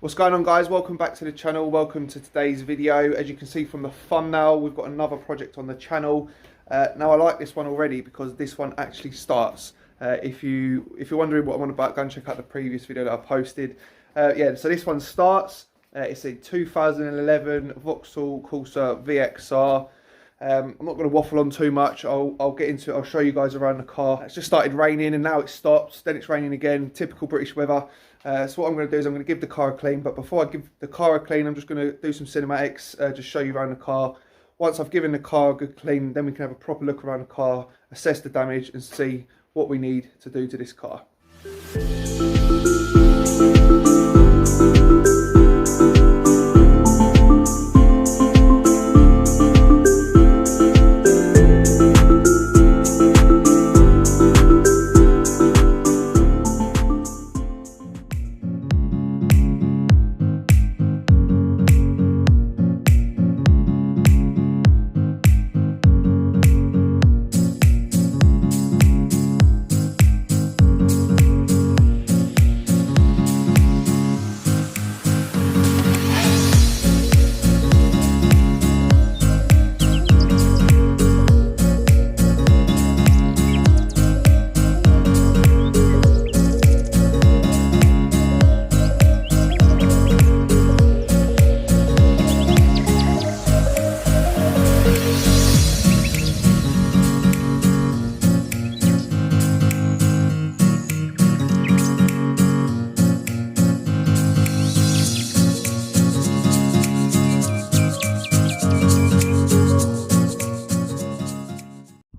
What's going on, guys? Welcome back to the channel. Welcome to today's video. As you can see from the thumbnail, we've got another project on the channel. Now I like this one already because this one actually starts. If you're wondering what I'm on about, go and check out the previous video that I posted. Yeah, so this one starts. It's a 2011 Vauxhall Corsa VXR. I'm not going to waffle on too much. I'll get into it. I'll show you guys around the car. It's just started raining and now it stops. Then it's raining again. Typical British weather. So what I'm going to do is I'm going to give the car a clean. But before I give the car a clean, I'm just going to do some cinematics. Just show you around the car. Once I've given the car a good clean, then we can have a proper look around the car, assess the damage and see what we need to do to this car.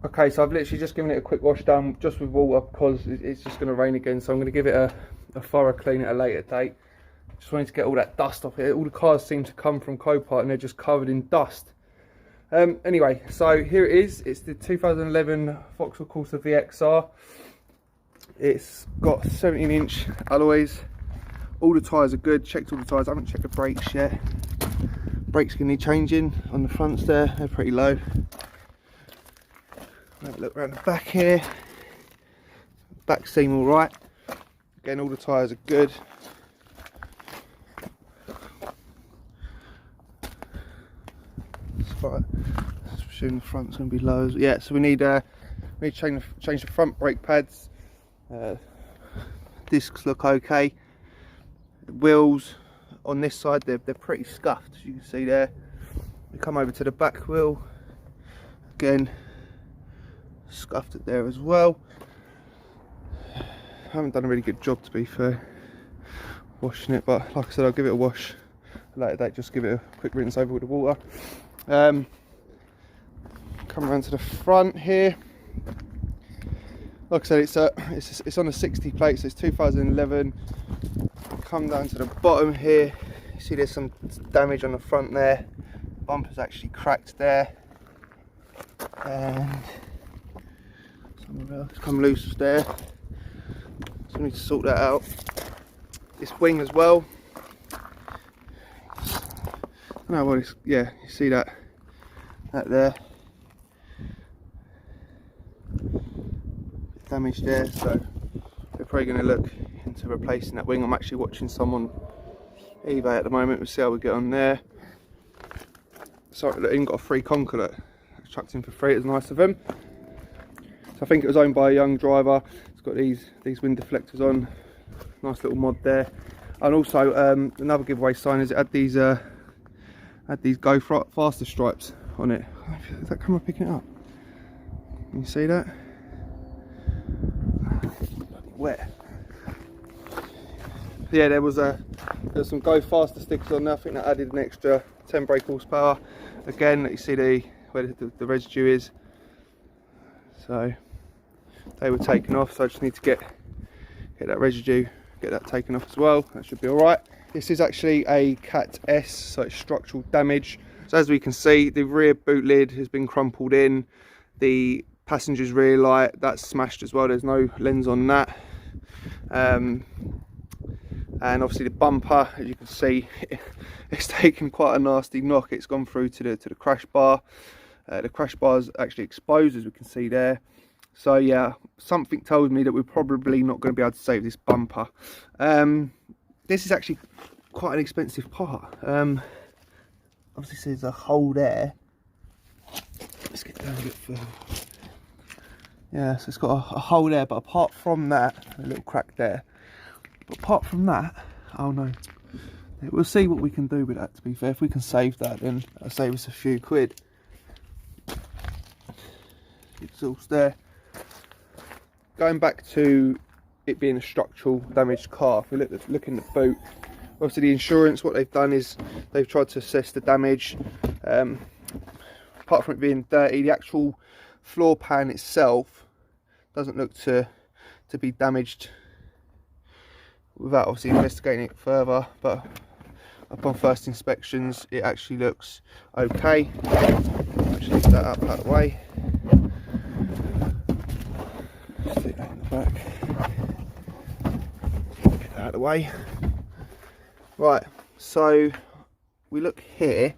Okay, so I've literally just given it a quick wash down just with water because it's just going to rain again. So I'm going to give it a thorough clean at a later date. Just wanted to get all that dust off it. All the cars seem to come from Copart and they're just covered in dust. Anyway, so here it is. It's the 2011 Vauxhall Corsa VXR. It's got 17-inch alloys. All the tyres are good. Checked all the tyres. I haven't checked the brakes yet. Brakes can need changing on the fronts there. They're pretty low. Have a look around the back here. Back seam all right. Again, all the tyres are good. Let's assume the front's going to be low. Yeah, so we need to change the front brake pads. Discs look okay. The wheels on this side they're pretty scuffed, as you can see there. We come over to the back wheel. Again, scuffed it there as well. I haven't done a really good job, to be fair, washing it, but like I said, I'll give it a wash later date. Just give it a quick rinse over with the water. Come around to the front here. Like I said, it's on a 60 plate, so it's 2011. Come down to the bottom here. You see there's some damage on the front there. The bumper's actually cracked there, and it's come loose there, so we need to sort that out. This wing as well. No, well, yeah, you see that there, damage there. So we're probably going to look into replacing that wing. I'm actually watching someone eBay at the moment. We'll see how we get on there. Sorry, look, even got a free Conker that chucked in for free. It was nice of him. I think it was owned by a young driver. It's got these wind deflectors on. Nice little mod there. And also another giveaway sign is it had these go faster stripes on it. Is that camera picking it up? Can you see that? Bloody wet. Yeah, there's some go faster stickers on there. I think that added an extra 10 brake horsepower. Again, you see where the residue is. So they were taken off, so I just need to get that residue, get that taken off as well. That should be all right. This is actually a Cat S, so it's structural damage. So as we can see, the rear boot lid has been crumpled in. The passenger's rear light, that's smashed as well. There's no lens on that. And obviously the bumper, as you can see, it's taken quite a nasty knock. It's gone through to the crash bar. The crash bar is actually exposed, as we can see there. So yeah, something tells me that we're probably not going to be able to save this bumper. This is actually quite an expensive part. Obviously there's a hole there. Let's get down a bit further. Yeah, so it's got a hole there, but apart from that, a little crack there. But apart from that, oh no. We'll see what we can do with that, to be fair. If we can save that, then that'll save us a few quid. Exhaust there. Going back to it being a structural damaged car, if we look in the boot, obviously the insurance, what they've done is they've tried to assess the damage. Apart from it being dirty, the actual floor pan itself doesn't look to be damaged without obviously investigating it further, but upon first inspections it actually looks okay. Actually lift that up out of the way. Stick that in the back. Get that out of the way. Right, so we look here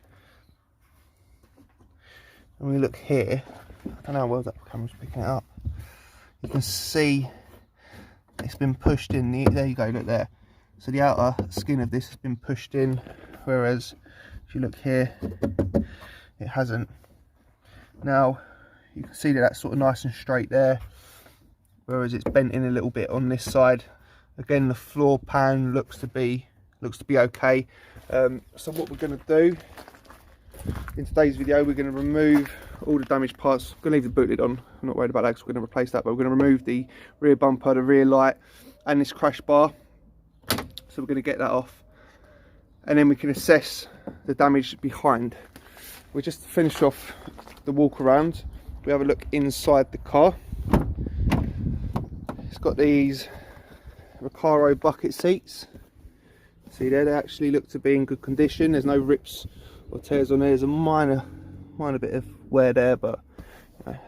and we look here. I don't know how well that camera's picking it up. You can see it's been pushed in. There you go, look there. So the outer skin of this has been pushed in, whereas if you look here, it hasn't. Now you can see that that's sort of nice and straight there, whereas it's bent in a little bit on this side. Again, the floor pan looks to be okay. So what we're going to do in today's video, we're going to remove all the damaged parts. I'm going to leave the boot lid on. I'm not worried about that because we're going to replace that, but we're going to remove the rear bumper, the rear light, and this crash bar. So we're going to get that off, and then we can assess the damage behind. We just finish off the walk around. We have a look inside the car. It's got these Recaro bucket seats. See there, they actually look to be in good condition. There's no rips or tears on there. There's a minor bit of wear there, but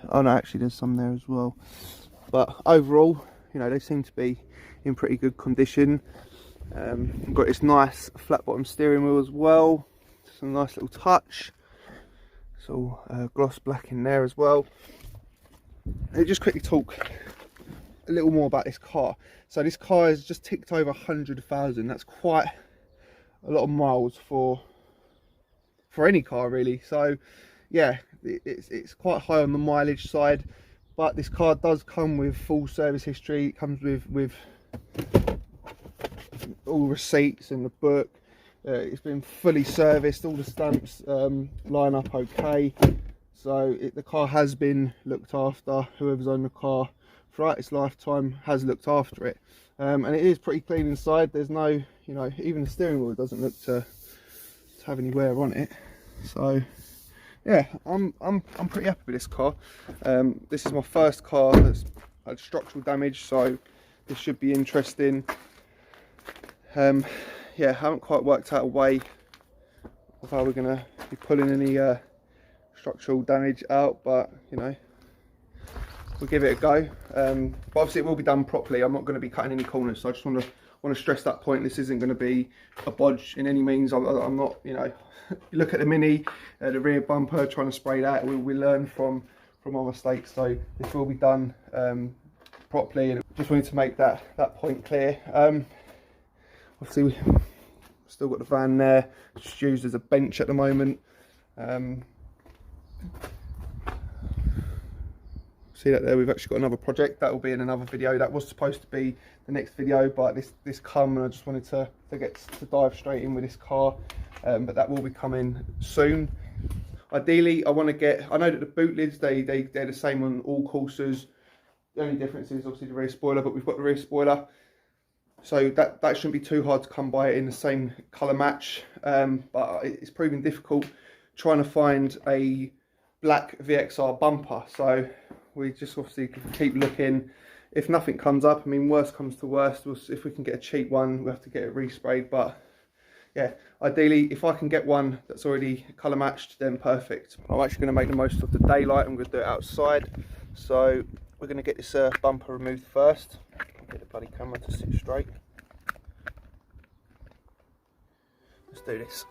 oh no, actually there's some there as well. But overall, you know, they seem to be in pretty good condition. We've got this nice flat bottom steering wheel as well. Some nice little touch. It's all gloss black in there as well. I'll just quickly talk a little more about this car. So this car has just ticked over 100,000. That's quite a lot of miles for any car really. So yeah, it's quite high on the mileage side, but this car does come with full service history. It comes with all receipts and the book. It's been fully serviced. All the stamps line up okay. So the car has been looked after. Whoever's owned the car throughout its lifetime has looked after it, and it is pretty clean inside. There's no, you know, even the steering wheel doesn't look to have any wear on it. So yeah, I'm pretty happy with this car. This is my first car that's had structural damage, so this should be interesting. Yeah, I haven't quite worked out a way of how we're going to be pulling any structural damage out, but you know, we'll give it a go. But obviously it will be done properly. I'm not going to be cutting any corners, so I just want to stress that point. This isn't going to be a bodge in any means. I'm not, you know, you look at the Mini, the rear bumper, trying to spray that. We learn from our mistakes, so this will be done properly, and just wanted to make that point clear. Obviously we've still got the van there, just used as a bench at the moment. See that there, we've actually got another project that will be in another video. That was supposed to be the next video, but this come, and I just wanted to dive straight in with this car. But that will be coming soon. Ideally I want to get, I know that the boot lids, they're the same on all Corsas. The only difference is obviously the rear spoiler, but we've got the rear spoiler, so that shouldn't be too hard to come by in the same colour match. But it's proving difficult trying to find a black VXR bumper, so we just obviously keep looking. If nothing comes up, I mean, worst comes to worst, if we can get a cheap one, we'll have to get it resprayed. But yeah, ideally if I can get one that's already colour matched, then perfect. I'm actually going to make the most of the daylight. I'm going to do it outside, so we're going to get this bumper removed first. I'll get the bloody camera to sit straight. Let's do this.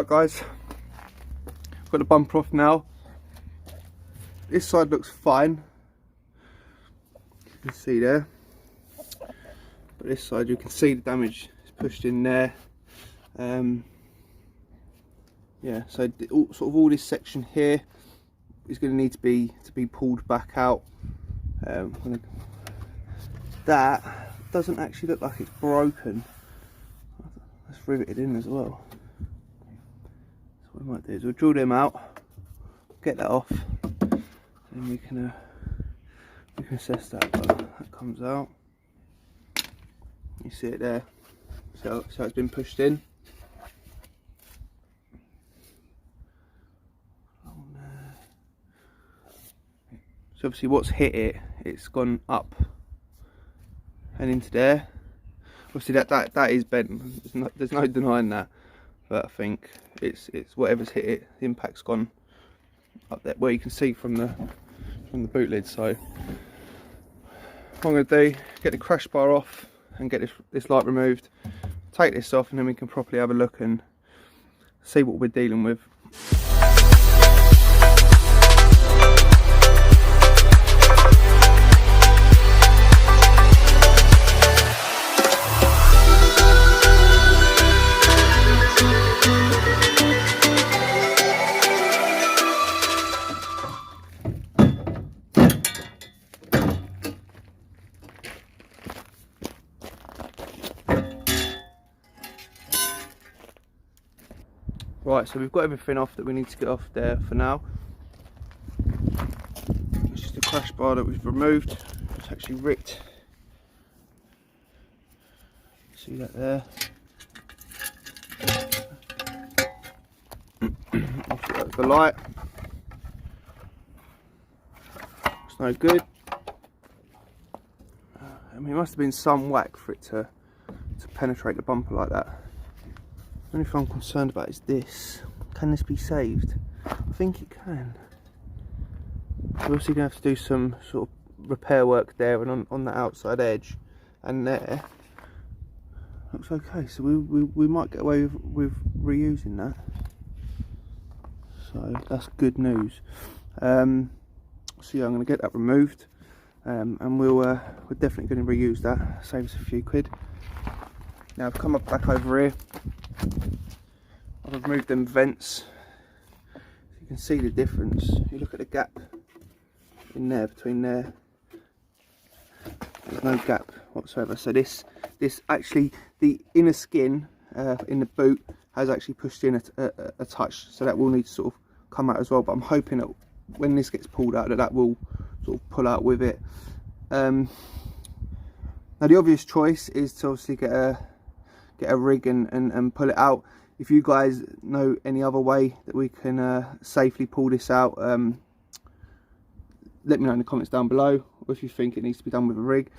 guys, got the bumper off now. This side looks fine, you can see there, but this side you can see the damage is pushed in there. Yeah, so sort of all this section here is going to need to be pulled back out. That doesn't actually look like it's broken. That's riveted in as well. So what we might do is we'll drill them out, get that off, and we can assess that. But that comes out. You see it there. So it's been pushed in. So obviously what's hit it, it's gone up and into there. Obviously that is bent, there's no denying that, but I think it's whatever's hit it, the impact's gone up there, where you can see from the boot lid. So what I'm going to do, get the crash bar off and get this light removed, take this off, and then we can properly have a look and see what we're dealing with. Right, so we've got everything off that we need to get off there for now. It's just a crash bar that we've removed. It's actually ripped. See that there? That's the light. It's no good. I mean, it must have been some whack for it to penetrate the bumper like that. The only thing I'm concerned about is this. Can this be saved? I think it can. We're also going to have to do some sort of repair work there and on that outside edge and there. Looks okay, so we might get away with reusing that. So that's good news. So yeah, I'm going to get that removed, and we're definitely going to reuse that. Save us a few quid. Now I've come back over here. I've removed them vents. You can see the difference. You look at the gap in there, between there. There's no gap whatsoever. So this actually, the inner skin in the boot has actually pushed in a touch. So that will need to sort of come out as well. But I'm hoping that when this gets pulled out, that will sort of pull out with it. Now the obvious choice is to obviously get a rig and pull it out. If you guys know any other way that we can safely pull this out, let me know in the comments down below, or if you think it needs to be done with a rig,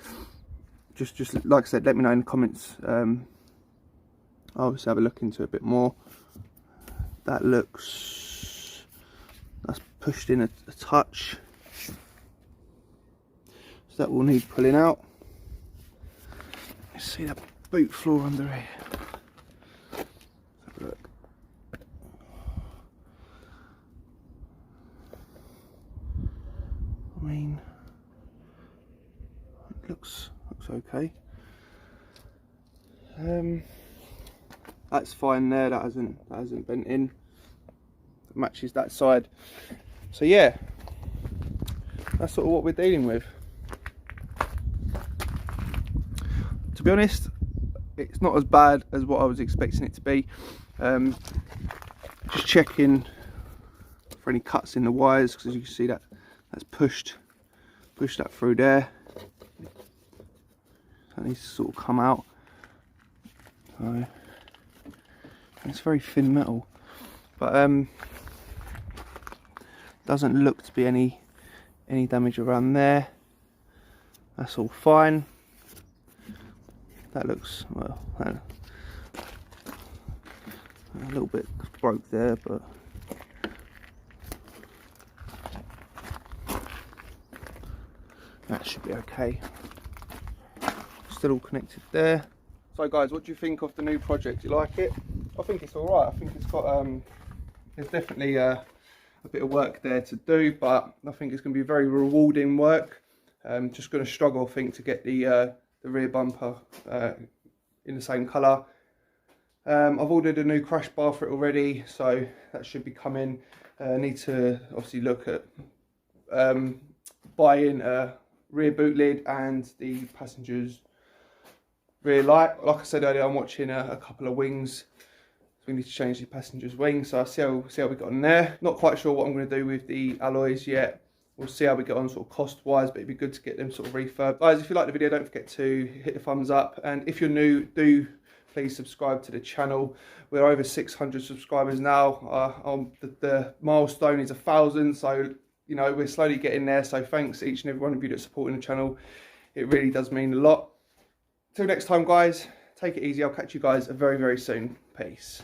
just like I said, let me know in the comments. I'll obviously have a look into it a bit more. That looks, that's pushed in a touch, so that will need pulling out. Let's see that boot floor under here. Let's have a look. I mean, it looks okay. That's fine there. That hasn't bent in. It matches that side. So yeah, that's sort of what we're dealing with. To be honest, it's not as bad as what I was expecting it to be. Just checking for any cuts in the wires, because as you can see, that's pushed that through there. That needs to sort of come out. So it's very thin metal, but doesn't look to be any damage around there. That's all fine. That looks, well, a little bit broke there, but that should be okay. Still all connected there. So guys, what do you think of the new project? Do you like it? I think it's all right. I think it's got there's definitely a bit of work there to do, but I think it's going to be very rewarding work. Just going to struggle, I think, to get the rear bumper in the same colour. I've ordered a new crash bar for it already, so that should be coming. I need to obviously look at buying a rear boot lid and the passenger's rear light. Like I said earlier, I'm watching a couple of wings. So we need to change the passenger's wing, so I'll see how we got on there. Not quite sure what I'm going to do with the alloys yet. We'll see how we get on sort of cost wise, but it'd be good to get them sort of refurbed. Guys, if you like the video, don't forget to hit the thumbs up, and if you're new, do please subscribe to the channel. We're over 600 subscribers now. The milestone is 1,000, so you know, we're slowly getting there. So thanks each and every one of you that's supporting the channel. It really does mean a lot. Till next time, guys, take it easy. I'll catch you guys very, very soon. Peace.